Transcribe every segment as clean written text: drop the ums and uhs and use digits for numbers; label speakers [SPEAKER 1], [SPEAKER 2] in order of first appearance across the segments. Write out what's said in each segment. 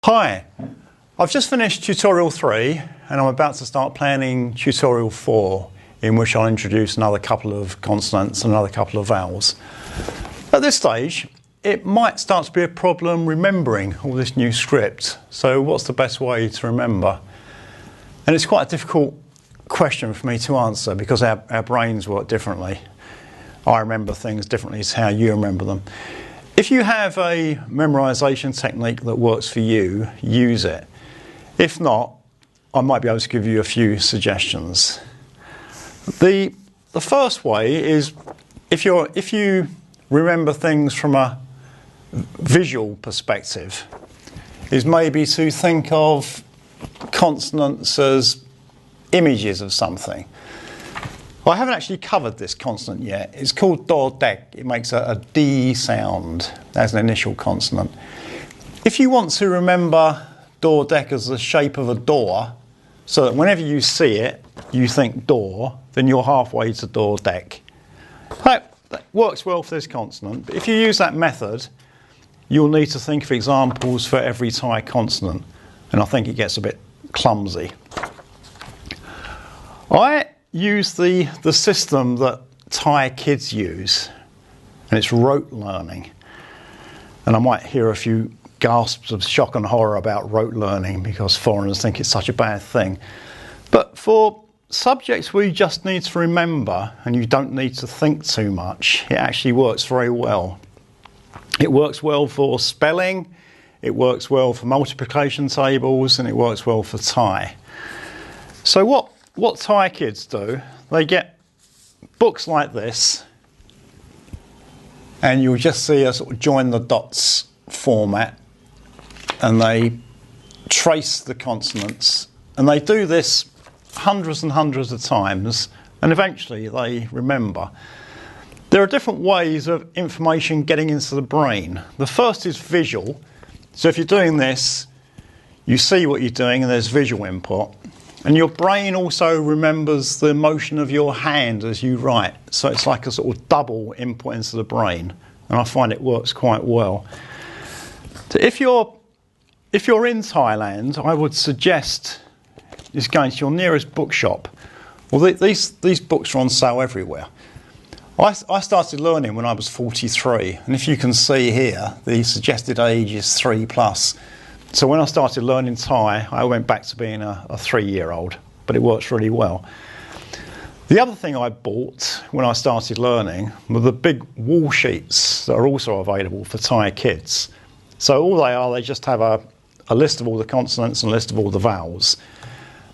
[SPEAKER 1] Hi, I've just finished tutorial 3 and I'm about to start planning tutorial 4, in which I'll introduce another couple of consonants and another couple of vowels. At this stage, it might start to be a problem remembering all this new script. So what's the best way to remember? And it's quite a difficult question for me to answer because our brains work differently. I remember things differently to how you remember them. If you have a memorisation technique that works for you, use it. If not, I might be able to give you a few suggestions. The first way is if you remember things from a visual perspective, is maybe to think of consonants as images of something. I haven't actually covered this consonant yet. It's called dek. It makes a D sound as an initial consonant. If you want to remember dek as the shape of a door, so that whenever you see it, you think door, then you're halfway to dek. That works well for this consonant. But if you use that method, you'll need to think of examples for every Thai consonant, and I think it gets a bit clumsy. I use the system that Thai kids use, and it's rote learning. And I might hear a few gasps of shock and horror about rote learning because foreigners think it's such a bad thing. But for subjects where you just need to remember and you don't need to think too much, it actually works very well. It works well for spelling, it works well for multiplication tables, and it works well for Thai. So what Thai kids do, they get books like this, and you'll just see a sort of join the dots format, and they trace the consonants, and they do this hundreds and hundreds of times, and eventually they remember. There are different ways of information getting into the brain. The first is visual. So if you're doing this, you see what you're doing and there's visual input. And your brain also remembers the motion of your hand as you write. So it's like a sort of double input into the brain. And I find it works quite well. So if you're in Thailand, I would suggest just going to your nearest bookshop. Well, these books are on sale everywhere. I started learning when I was 43. And if you can see here, the suggested age is 3+. So when I started learning Thai, I went back to being a 3-year-old, but it works really well. The other thing I bought when I started learning were the big wall sheets that are also available for Thai kids. So all they are, they just have a list of all the consonants and a list of all the vowels.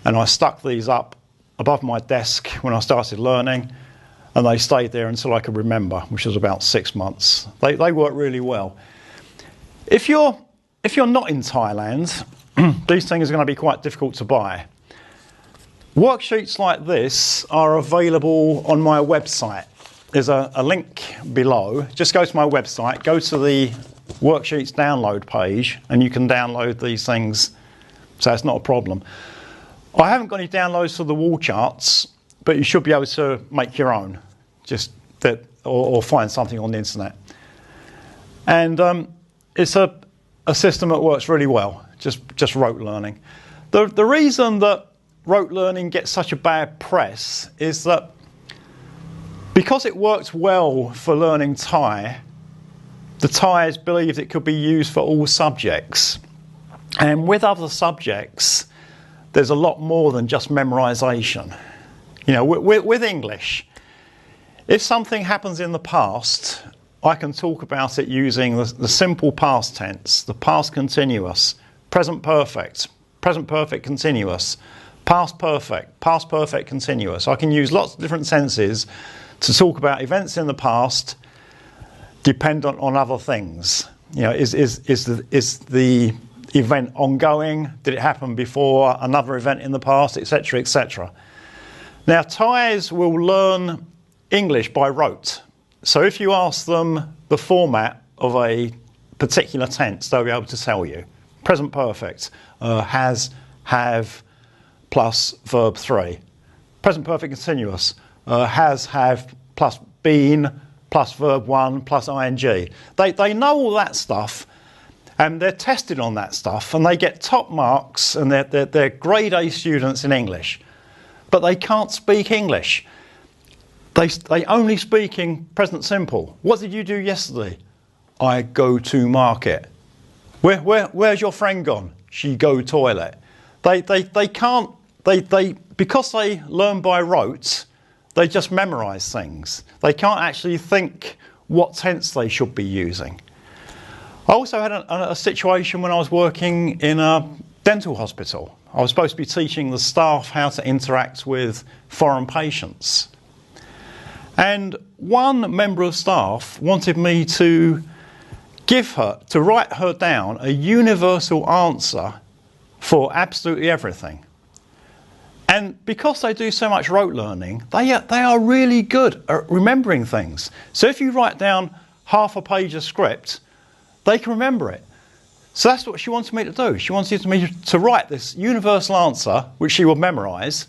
[SPEAKER 1] And I stuck these up above my desk when I started learning, and they stayed there until I could remember, which was about 6 months. They work really well. If you're not in Thailand, these things are going to be quite difficult to buy. Worksheets like this are available on my website. There's a link below. Just go to my website, go to the worksheets download page, and you can download these things, so it's not a problem. I haven't got any downloads for the wall charts, but you should be able to make your own, or find something on the internet. And it's a system that works really well, just rote learning. The reason that rote learning gets such a bad press is that because it works well for learning Thai, the Thais believed it could be used for all subjects. And with other subjects, there's a lot more than just memorisation. You know, with English, if something happens in the past, I can talk about it using the simple past tense, the past continuous, present perfect continuous, past perfect continuous. I can use lots of different tenses to talk about events in the past dependent on other things. You know, is the event ongoing? Did it happen before another event in the past, etc., etc. Now, Thais will learn English by rote. So if you ask them the format of a particular tense, they'll be able to tell you. Present perfect, has, have, plus verb 3. Present perfect continuous, has, have, plus been, plus verb 1, plus ing. They know all that stuff, And they're tested on that stuff, and they get top marks, and they're grade A students in English. But they can't speak English. They only speak in present simple. What did you do yesterday? I go to market. Where's your friend gone? She go toilet. They can't, because they learn by rote, they just memorise things. They can't actually think what tense they should be using. I also had a situation when I was working in a dental hospital. I was supposed to be teaching the staff how to interact with foreign patients. And one member of staff wanted me to write her down a universal answer for absolutely everything. And because they do so much rote learning, they are really good at remembering things. So if you write down half a page of script, they can remember it. So that's what she wanted me to do. She wanted me to write this universal answer, which she would memorise.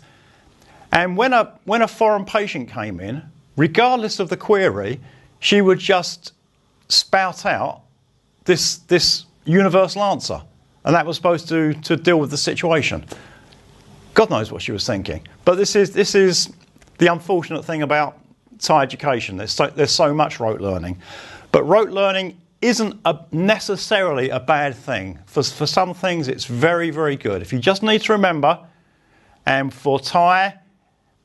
[SPEAKER 1] And when a foreign patient came in, regardless of the query, she would just spout out this universal answer. And that was supposed to deal with the situation. God knows what she was thinking. But this is the unfortunate thing about Thai education. There's so much rote learning. But rote learning isn't necessarily a bad thing. For some things, it's very, very good. If you just need to remember, and for Thai,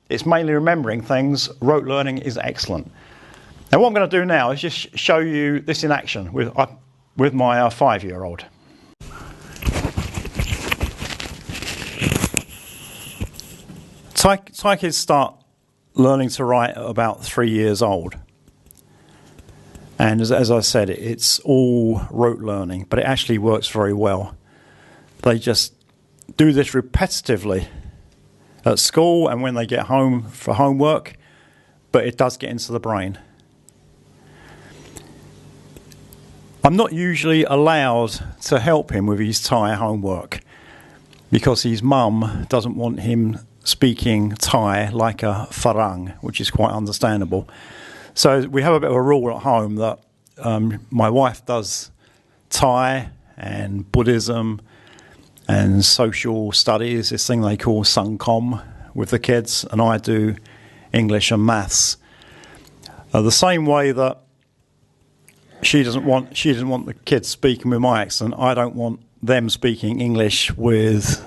[SPEAKER 1] it's mainly remembering things, rote learning is excellent. Now what I'm going to do now is just show you this in action with my 5-year-old. Thai kids start learning to write at about 3 years old. And as I said, it's all rote learning, but it actually works very well. They just do this repetitively at school and when they get home for homework, but it does get into the brain. I'm not usually allowed to help him with his Thai homework because his mum doesn't want him speaking Thai like a Farang, which is quite understandable. So we have a bit of a rule at home that my wife does Thai and Buddhism and social studies, this thing they call Sangkom with the kids, and I do English and maths. The same way that she doesn't want the kids speaking with my accent, I don't want them speaking English with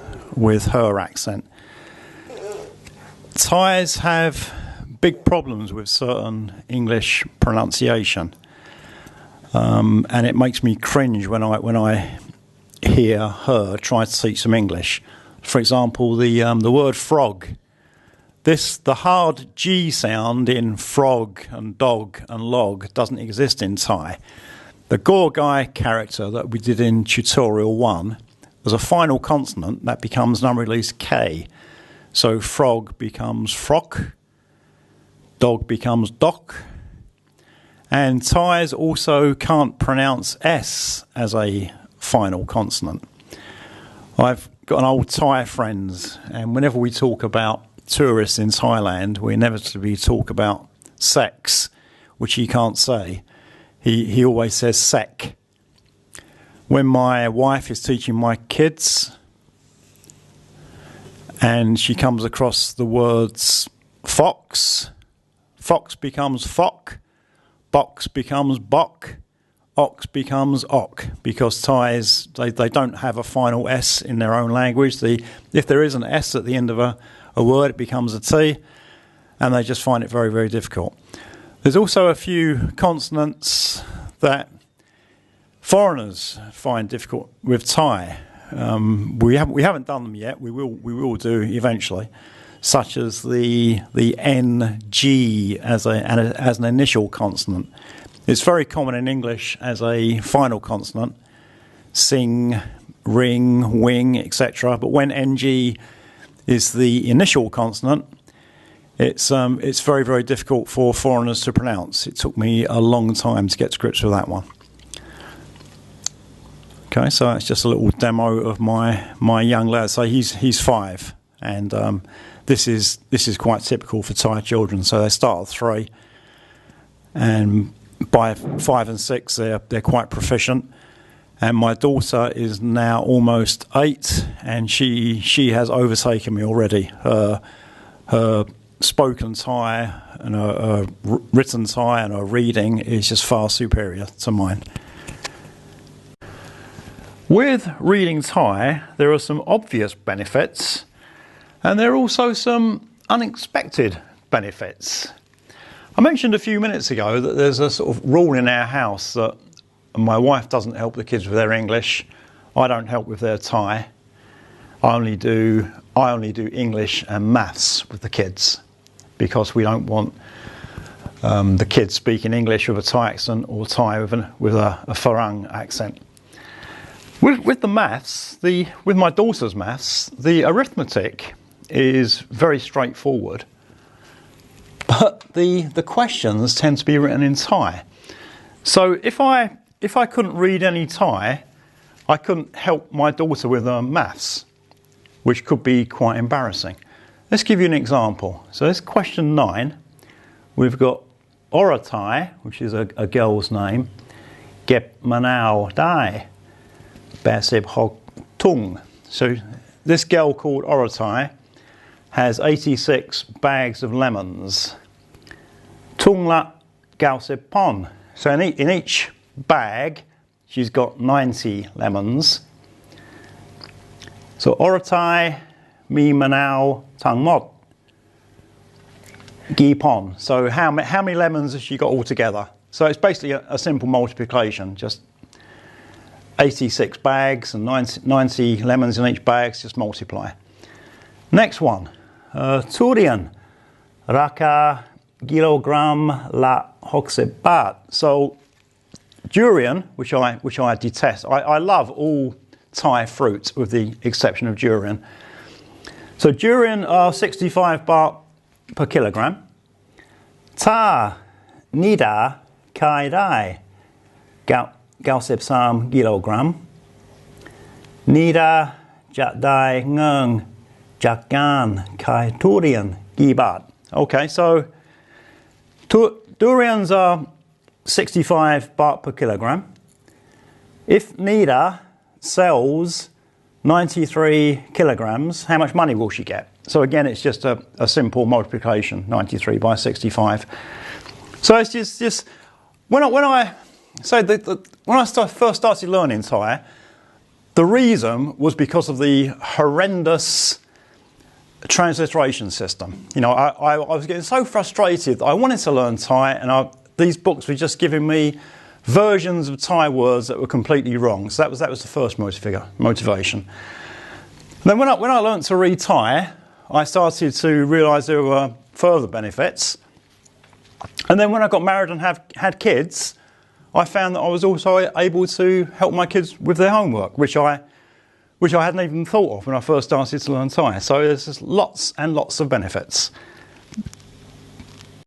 [SPEAKER 1] her accent. Thais have big problems with certain English pronunciation, and it makes me cringe when I hear her try to teach them English. For example, the word frog. The hard G sound in frog and dog and log doesn't exist in Thai. The Gorgai character that we did in tutorial 1 was a final consonant that becomes an unreleased K. So frog becomes frock, dog becomes dock, and Thais also can't pronounce S as a final consonant. I've got an old Thai friend, and whenever we talk about tourists in Thailand, we inevitably talk about sex, which he can't say. He always says sek. When my wife is teaching my kids and she comes across the words fox, fox becomes fock, box becomes bock, ox becomes ock, because Thais, they don't have a final S in their own language. If there is an S at the end of a word, it becomes a T, and they just find it very, very difficult. There's also a few consonants that foreigners find difficult with Thai. We haven't done them yet. We will do eventually, such as the NG as an initial consonant. It's very common in English as a final consonant, sing, ring, wing, etc. But when NG is the initial consonant, it's very, very difficult for foreigners to pronounce. It took me a long time to get to grips with that one. Okay, so that's just a little demo of my young lad. So he's 5, and this is quite typical for Thai children. So they start at 3, and by 5 and 6 they're quite proficient, And my daughter is now almost 8, and she has overtaken me already. Her spoken Thai and her written Thai and her reading is just far superior to mine. With reading Thai, there are some obvious benefits, and there are also some unexpected benefits. I mentioned a few minutes ago that there's a sort of rule in our house that my wife doesn't help the kids with their English, I don't help with their Thai. I only do English and maths with the kids, because we don't want the kids speaking English with a Thai accent or Thai with a Farang accent. With the maths, with my daughter's maths, the arithmetic is very straightforward, but the questions tend to be written in Thai. So if I couldn't read any Thai, I couldn't help my daughter with her maths, which could be quite embarrassing. Let's give you an example. So this question 9, we've got Oratai, which is a girl's name, Gep Manao Dai, Basib Hog Tung. So this girl called Oratai has 86 bags of lemons. Tung La Gausib Pon. So in each bag, she's got 90 lemons. So Oratai Mi Manao Tang Mod Gi Pon. So how many lemons has she got altogether? So it's basically a simple multiplication, just 86 bags and 90 lemons in each bag, just multiply. Next one, Turian Raka Kilogram La Hokseb Bat. So durian, which I detest. I love all Thai fruits with the exception of durian. So durian are 65 baht per kilogram. Ta nida kai dai 93 kilogram. Nida jat dai ngung jakan kai durian gi baht. Okay, so durians are 65 baht per kilogram. If Nida sells 93 kilograms, how much money will she get? So again, it's just a simple multiplication, 93 by 65. So it's just when I first started learning Thai, the reason was because of the horrendous transliteration system. You know, I was getting so frustrated. I wanted to learn Thai, and these books were just giving me versions of Thai words that were completely wrong. So that was the first motivation. Then when I learned to read Thai, I started to realise there were further benefits. And then when I got married and had kids, I found that I was also able to help my kids with their homework, which I hadn't even thought of when I first started to learn Thai. So there's just lots and lots of benefits.